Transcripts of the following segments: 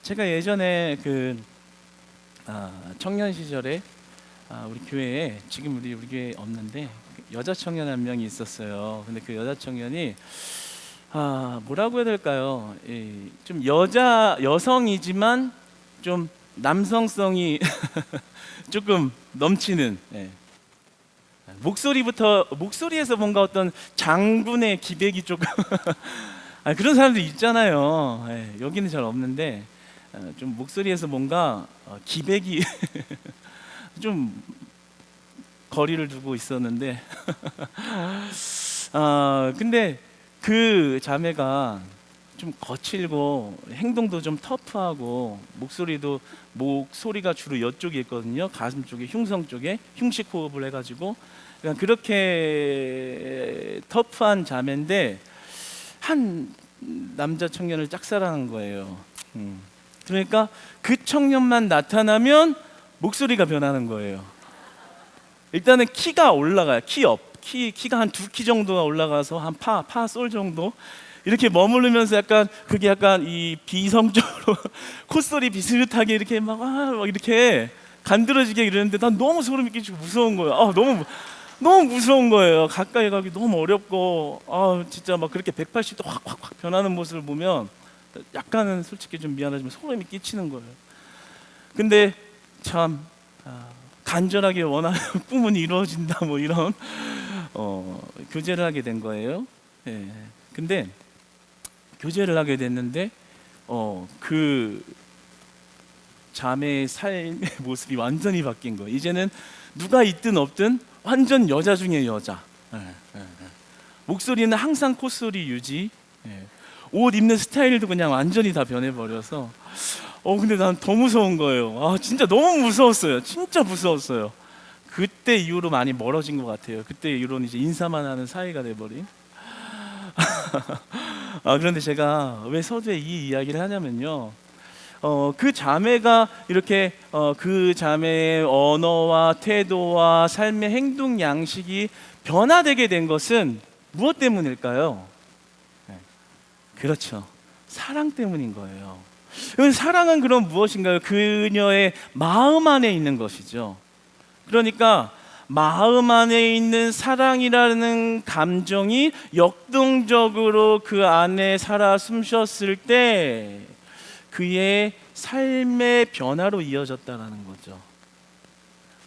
제가 예전에 청년 시절에 우리 교회에 지금 우리 교회에 없는데 여자 청년 한 명이 있었어요. 근데 그 여자 청년이 뭐라고 해야 될까요? 좀 여성이지만 좀 남성성이 조금 넘치는, 목소리에서 뭔가 어떤 장군의 기백이 조금 그런 사람들 있잖아요. 여기는 잘 없는데 좀 목소리에서 뭔가 기백이 좀 거리를 두고 있었는데 근데 그 자매가 좀 거칠고 행동도 좀 터프하고 목소리가 주로 이쪽에 있거든요. 가슴 쪽에, 흉성 쪽에 흉식 호흡을 해가지고 그렇게 터프한 자매인데 한 남자 청년을 짝사랑한 거예요. 그러니까 그 청년만 나타나면 목소리가 변하는 거예요. 일단은 키가 올라가요. 키가 한 2키 정도가 올라가서 한 파솔 정도 이렇게 머무르면서 그게 약간 이 비성적으로 콧소리 비슷하게 이렇게 막 이렇게 간드러지게 이러는데 난 너무 소름이 끼치고 무서운 거예요. 너무 무서운 거예요. 가까이 가기 너무 어렵고 진짜 막 그렇게 180도 확 변하는 모습을 보면 약간은 솔직히 좀 미안하지만 소름이 끼치는 거예요. 근데 참 간절하게 원하는 꿈은 이루어진다 뭐 이런 교제를 하게 된 거예요. 근데 교제를 하게 됐는데 그 자매의 삶의 모습이 완전히 바뀐 거예요. 이제는 누가 있든 없든 완전 여자 중에 여자. 목소리는 항상 콧소리 유지. 옷 입는 스타일도 그냥 완전히 다 변해버려서 근데 난 더 무서운 거예요. 진짜 너무 무서웠어요. 진짜 무서웠어요. 그때 이후로 많이 멀어진 것 같아요. 그때 이후로는 이제 인사만 하는 사이가 돼버린. 그런데 제가 왜 서두에 이 이야기를 하냐면요. 그 자매가 이렇게 그 자매의 언어와 태도와 삶의 행동 양식이 변화되게 된 것은 무엇 때문일까요? 그렇죠. 사랑 때문인 거예요. 사랑은 그럼 무엇인가요? 그녀의 마음 안에 있는 것이죠. 그러니까 마음 안에 있는 사랑이라는 감정이 역동적으로 그 안에 살아 숨쉬었을 때 그의 삶의 변화로 이어졌다라는 거죠.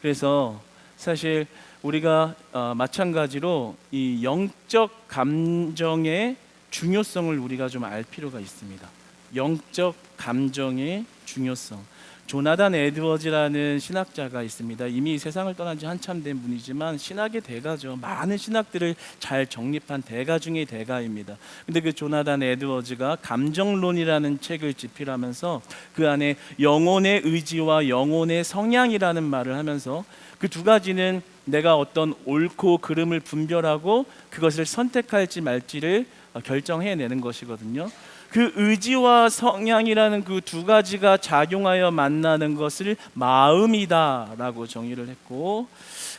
그래서 사실 우리가 마찬가지로 이 영적 감정의 중요성을 우리가 좀 알 필요가 있습니다. 영적 감정의 중요성. 조나단 에드워즈라는 신학자가 있습니다. 이미 세상을 떠난 지 한참 된 분이지만 신학의 대가죠. 많은 신학들을 잘 정립한 대가 중의 대가입니다. 근데 그 조나단 에드워즈가 감정론이라는 책을 집필하면서 그 안에 영혼의 의지와 영혼의 성향이라는 말을 하면서 그 두 가지는 내가 어떤 옳고 그름을 분별하고 그것을 선택할지 말지를 결정해내는 것이거든요. 그 의지와 성향이라는 그 두 가지가 작용하여 만나는 것을 마음이다라고 정의를 했고,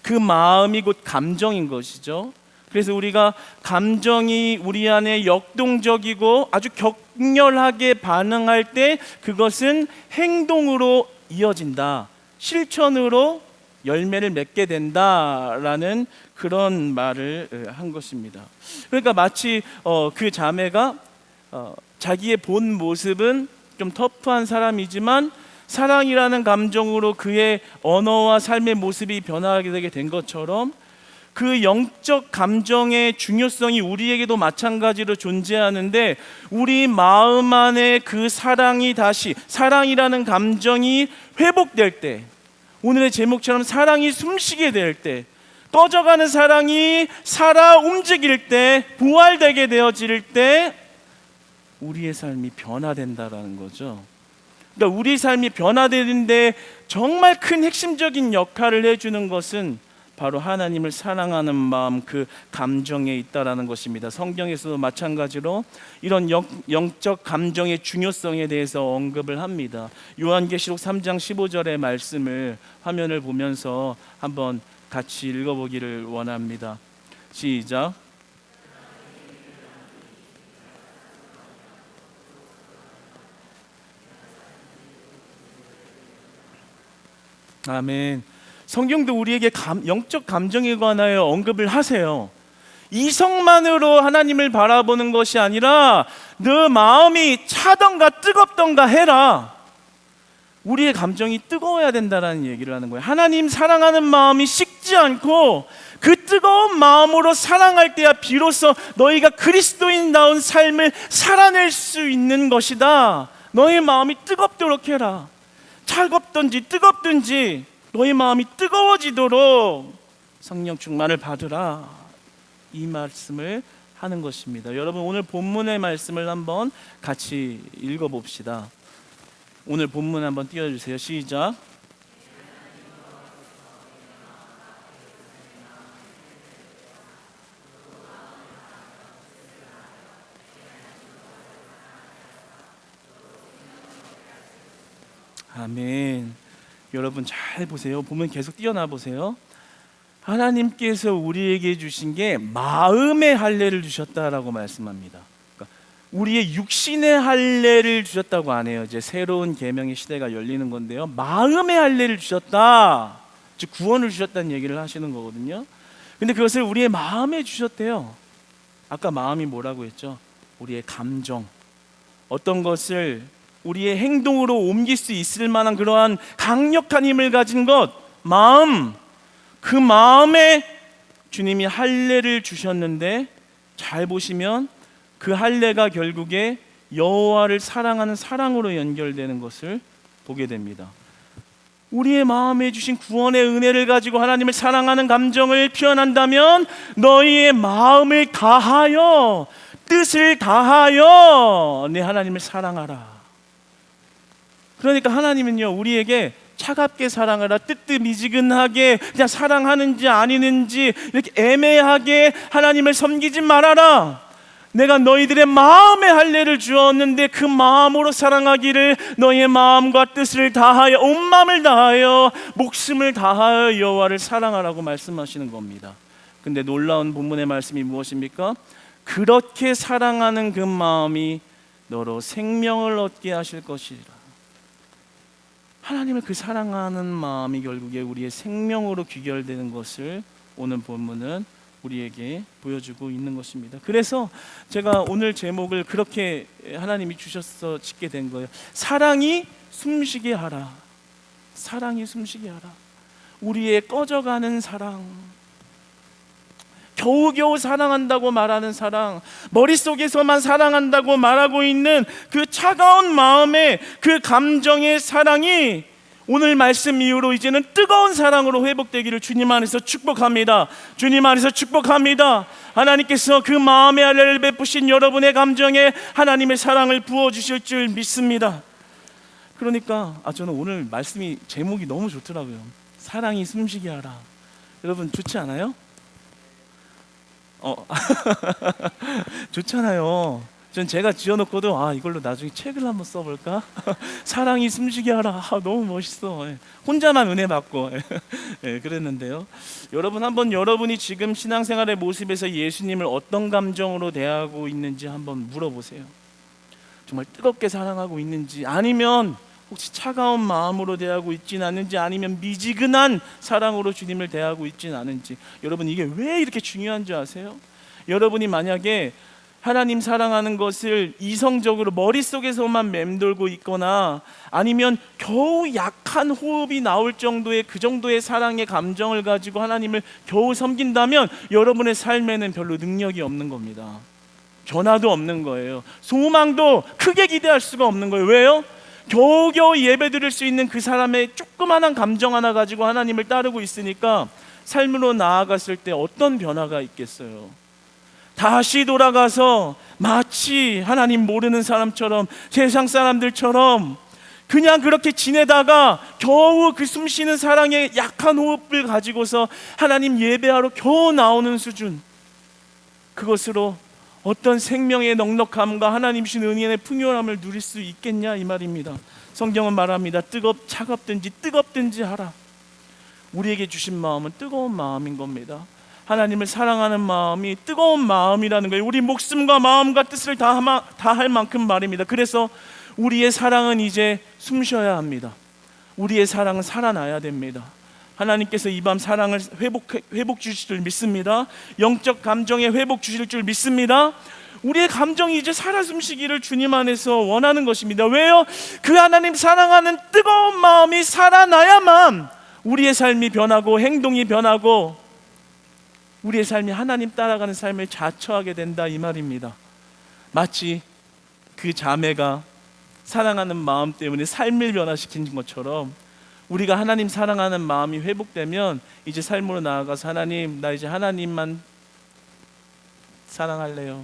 그 마음이 곧 감정인 것이죠. 그래서 우리가 감정이 우리 안에 역동적이고 아주 격렬하게 반응할 때 그것은 행동으로 이어진다, 실천으로 열매를 맺게 된다라는 그런 말을 한 것입니다. 그러니까 마치 그 자매가 자기의 본 모습은 좀 터프한 사람이지만 사랑이라는 감정으로 그의 언어와 삶의 모습이 변화하게 되게 된 것처럼 그 영적 감정의 중요성이 우리에게도 마찬가지로 존재하는데, 우리 마음 안에 그 사랑이라는 감정이 회복될 때, 오늘의 제목처럼 사랑이 숨쉬게 될 때, 꺼져가는 사랑이 살아 움직일 때, 부활되게 되어질 때 우리의 삶이 변화된다라는 거죠. 그러니까 우리 삶이 변화되는데 정말 큰 핵심적인 역할을 해주는 것은 바로 하나님을 사랑하는 마음, 그 감정에 있다라는 것입니다. 성경에서도 마찬가지로 이런 영적 감정의 중요성에 대해서 언급을 합니다. 요한계시록 3장 15절의 말씀을 화면을 보면서 한번 같이 읽어보기를 원합니다. 시작. 아멘. 성경도 우리에게 영적 감정에 관하여 언급을 하세요. 이성만으로 하나님을 바라보는 것이 아니라 너 마음이 차던가 뜨겁던가 해라. 우리의 감정이 뜨거워야 된다는 얘기를 하는 거예요. 하나님 사랑하는 마음이 식지 않고 그 뜨거운 마음으로 사랑할 때야 비로소 너희가 그리스도인다운 삶을 살아낼 수 있는 것이다. 너희 마음이 뜨겁도록 해라. 차갑든지 뜨겁든지 너희 마음이 뜨거워지도록 성령 충만을 받으라. 이 말씀을 하는 것입니다. 여러분, 오늘 본문의 말씀을 한번 같이 읽어봅시다. 오늘 본문 한번 띄워주세요. 시작. 아멘. 여러분 잘 보세요. 보면 계속 뛰어나 보세요. 하나님께서 우리에게 주신 게 마음의 할례를 주셨다라고 말씀합니다. 그러니까 우리의 육신의 할례를 주셨다고 안 해요. 이제 새로운 계명의 시대가 열리는 건데요. 마음의 할례를 주셨다. 즉 구원을 주셨다는 얘기를 하시는 거거든요. 근데 그것을 우리의 마음에 주셨대요. 아까 마음이 뭐라고 했죠? 우리의 감정. 어떤 것을 우리의 행동으로 옮길 수 있을 만한 그러한 강력한 힘을 가진 것, 마음. 그 마음에 주님이 할례를 주셨는데 잘 보시면 그 할례가 결국에 여호와를 사랑하는 사랑으로 연결되는 것을 보게 됩니다. 우리의 마음에 주신 구원의 은혜를 가지고 하나님을 사랑하는 감정을 표현한다면 너희의 마음을 다하여 뜻을 다하여 내 하나님을 사랑하라. 그러니까 하나님은요, 우리에게 차갑게 사랑하라, 뜨뜻미지근하게 그냥 사랑하는지 아니는지 이렇게 애매하게 하나님을 섬기지 말아라. 내가 너희들의 마음의 할례를 주었는데 그 마음으로 사랑하기를 너희의 마음과 뜻을 다하여 온 마음을 다하여 목숨을 다하여 여호와를 사랑하라고 말씀하시는 겁니다. 근데 놀라운 본문의 말씀이 무엇입니까? 그렇게 사랑하는 그 마음이 너로 생명을 얻게 하실 것이라. 하나님을 그 사랑하는 마음이 결국에 우리의 생명으로 귀결되는 것을 오늘 본문은 우리에게 보여주고 있는 것입니다. 그래서 제가 오늘 제목을 그렇게 하나님이 주셔서 짓게 된 거예요. 사랑이 숨쉬게 하라. 사랑이 숨쉬게 하라. 우리의 꺼져가는 사랑, 겨우겨우 사랑한다고 말하는 사랑, 머릿속에서만 사랑한다고 말하고 있는 그 차가운 마음의 그 감정의 사랑이 오늘 말씀 이후로 이제는 뜨거운 사랑으로 회복되기를 주님 안에서 축복합니다. 주님 안에서 축복합니다. 하나님께서 그 마음의 할례를 베푸신 여러분의 감정에 하나님의 사랑을 부어주실 줄 믿습니다. 그러니까 저는 오늘 말씀이 제목이 너무 좋더라고요. 사랑이 숨쉬게 하라. 여러분 좋지 않아요? 좋잖아요. 전 제가 지어놓고도 이걸로 나중에 책을 한번 써볼까? 사랑이 숨쉬게 하라. 너무 멋있어. 혼자만 은혜 받고 그랬는데요. 여러분 한번 여러분이 지금 신앙생활의 모습에서 예수님을 어떤 감정으로 대하고 있는지 한번 물어보세요. 정말 뜨겁게 사랑하고 있는지, 아니면 혹시 차가운 마음으로 대하고 있진 않은지, 아니면 미지근한 사랑으로 주님을 대하고 있진 않은지. 여러분 이게 왜 이렇게 중요한지 아세요? 여러분이 만약에 하나님 사랑하는 것을 이성적으로 머릿속에서만 맴돌고 있거나 아니면 겨우 약한 호흡이 나올 정도의 그 정도의 사랑의 감정을 가지고 하나님을 겨우 섬긴다면 여러분의 삶에는 별로 능력이 없는 겁니다. 변화도 없는 거예요. 소망도 크게 기대할 수가 없는 거예요. 왜요? 겨우겨우 예배 드릴 수 있는 그 사람의 조그마한 감정 하나 가지고 하나님을 따르고 있으니까 삶으로 나아갔을 때 어떤 변화가 있겠어요? 다시 돌아가서 마치 하나님 모르는 사람처럼, 세상 사람들처럼 그냥 그렇게 지내다가 겨우 그 숨쉬는 사랑의 약한 호흡을 가지고서 하나님 예배하러 겨우 나오는 수준, 그것으로 어떤 생명의 넉넉함과 하나님 주신 은혜의 풍요함을 누릴 수 있겠냐 이 말입니다. 성경은 말합니다. 차갑든지 뜨겁든지 하라. 우리에게 주신 마음은 뜨거운 마음인 겁니다. 하나님을 사랑하는 마음이 뜨거운 마음이라는 거예요. 우리 목숨과 마음과 뜻을 다할 만큼 말입니다. 그래서 우리의 사랑은 이제 숨쉬어야 합니다. 우리의 사랑은 살아나야 됩니다. 하나님께서 이 밤 사랑을 회복 주실 줄 믿습니다. 영적 감정의 회복 주실 줄 믿습니다. 우리의 감정이 이제 살아 숨쉬기를 주님 안에서 원하는 것입니다. 왜요? 그 하나님 사랑하는 뜨거운 마음이 살아나야만 우리의 삶이 변하고 행동이 변하고 우리의 삶이 하나님 따라가는 삶을 자처하게 된다, 이 말입니다. 마치 그 자매가 사랑하는 마음 때문에 삶을 변화시킨 것처럼 우리가 하나님 사랑하는 마음이 회복되면 이제 삶으로 나아가서 하나님, 나 이제 하나님만 사랑할래요.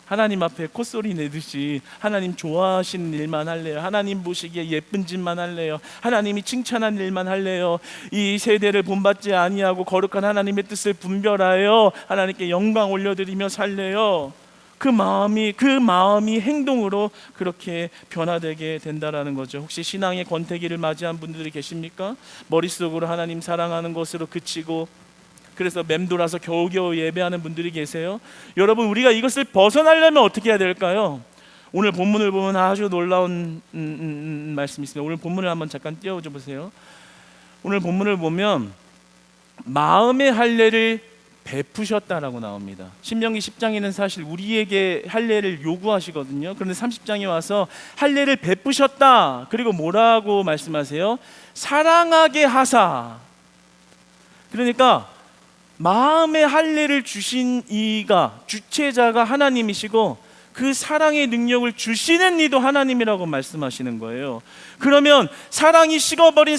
하나님 앞에 콧소리 내듯이 하나님 좋아하시는 일만 할래요. 하나님 보시기에 예쁜 짓만 할래요. 하나님이 칭찬하는 일만 할래요. 이 세대를 본받지 아니하고 거룩한 하나님의 뜻을 분별하여 하나님께 영광 올려드리며 살래요. 그 마음이 행동으로 그렇게 변화되게 된다라는 거죠. 혹시 신앙의 권태기를 맞이한 분들이 계십니까? 머릿속으로 하나님 사랑하는 것으로 그치고 그래서 맴돌아서 겨우겨우 예배하는 분들이 계세요. 여러분, 우리가 이것을 벗어나려면 어떻게 해야 될까요? 오늘 본문을 보면 아주 놀라운 말씀이 있습니다. 오늘 본문을 한번 잠깐 띄워줘 보세요. 오늘 본문을 보면 마음의 할례를 베푸셨다라고 나옵니다. 신명기 10장에는 사실 우리에게 할례를 요구하시거든요. 그런데 30장에 와서 할례를 베푸셨다. 그리고 뭐라고 말씀하세요? 사랑하게 하사. 그러니까 마음의 할례를 주신 이가, 주체자가 하나님이시고 그 사랑의 능력을 주시는 이도 하나님이라고 말씀하시는 거예요. 그러면 사랑이 식어버린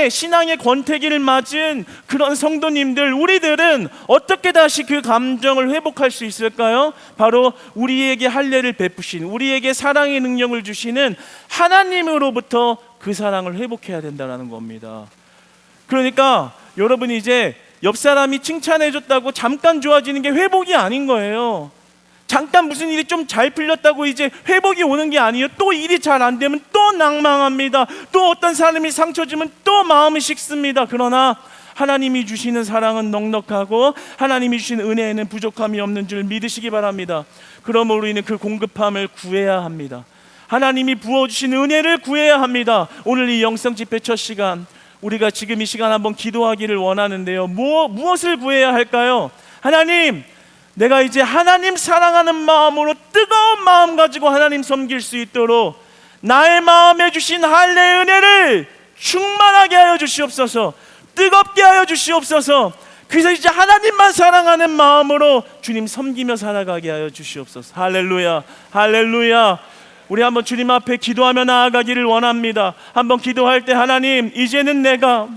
신앙의 권태기를 맞은 그런 성도님들, 우리들은 어떻게 다시 그 감정을 회복할 수 있을까요? 바로 우리에게 할례를 베푸신, 우리에게 사랑의 능력을 주시는 하나님으로부터 그 사랑을 회복해야 된다는 겁니다. 그러니까 여러분이 이제 옆 사람이 칭찬해줬다고 잠깐 좋아지는 게 회복이 아닌 거예요. 잠깐 무슨 일이 좀 잘 풀렸다고 이제 회복이 오는 게 아니에요. 또 일이 잘 안 되면 또 낭망합니다. 또 어떤 사람이 상처 주면 또 마음이 식습니다. 그러나 하나님이 주시는 사랑은 넉넉하고 하나님이 주시는 은혜에는 부족함이 없는 줄 믿으시기 바랍니다. 그러므로 우리는 그 공급함을 구해야 합니다. 하나님이 부어주신 은혜를 구해야 합니다. 오늘 이 영성 집회 첫 시간, 우리가 지금 이 시간 한번 기도하기를 원하는데요. 무엇을 구해야 할까요? 하나님, 내가 이제 하나님 사랑하는 마음으로 뜨거운 마음 가지고 하나님 섬길 수 있도록 나의 마음에 주신 할례의 은혜를 충만하게 하여 주시옵소서. 뜨겁게 하여 주시옵소서. 그래서 이제 하나님만 사랑하는 마음으로 주님 섬기며 살아가게 하여 주시옵소서. 할렐루야, 할렐루야. 우리 한번 주님 앞에 기도하며 나아가기를 원합니다. 한번 기도할 때 하나님, 이제는 내가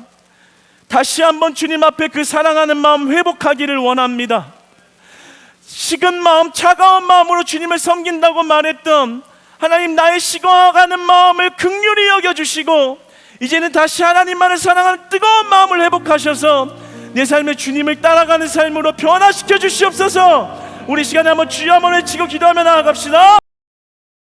다시 한번 주님 앞에 그 사랑하는 마음 회복하기를 원합니다. 식은 마음, 차가운 마음으로 주님을 섬긴다고 말했던 하나님, 나의 식어가는 마음을 긍휼히 여겨주시고 이제는 다시 하나님만을 사랑하는 뜨거운 마음을 회복하셔서 내 삶에 주님을 따라가는 삶으로 변화시켜 주시옵소서. 우리 시간에 한번 주여 한번 외치고 기도하며 나아갑시다.